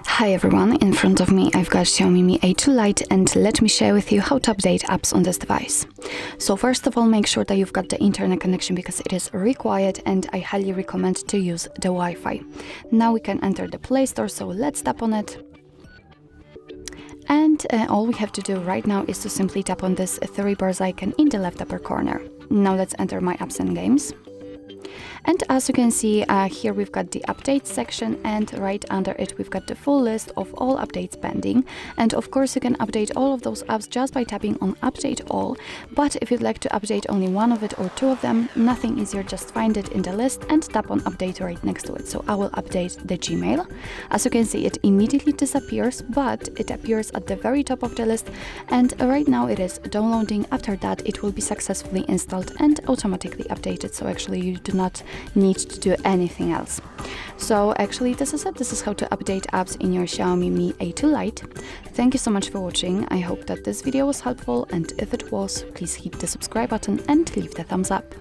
Hi everyone, in front of me I've got Xiaomi Mi A2 Lite, and let me share with you how to update apps on this device. So first of all, make sure that you've got the internet connection because it is required, and I highly recommend to use the Wi-Fi. Now we can enter the Play Store, so let's tap on it. And all we have to do right now is to simply tap on this three bars icon in the left upper corner. Now let's enter my apps and games. And as you can see, here we've got the updates section, and right under it we've got the full list of all updates pending. And of course you can update all of those apps just by tapping on update all, but if you'd like to update only one of it or two of them, nothing easier, just find it in the list and tap on update right next to it. So I will update the Gmail. As you can see, it immediately disappears, but it appears at the very top of the list, and right now it is downloading. After that it will be successfully installed and automatically updated, so actually you do not need to do anything else. So actually this is it. This is how to update apps in your Xiaomi Mi A2 Lite. Thank you so much for watching. I hope that this video was helpful, and if it was, please hit the subscribe button and leave the thumbs up.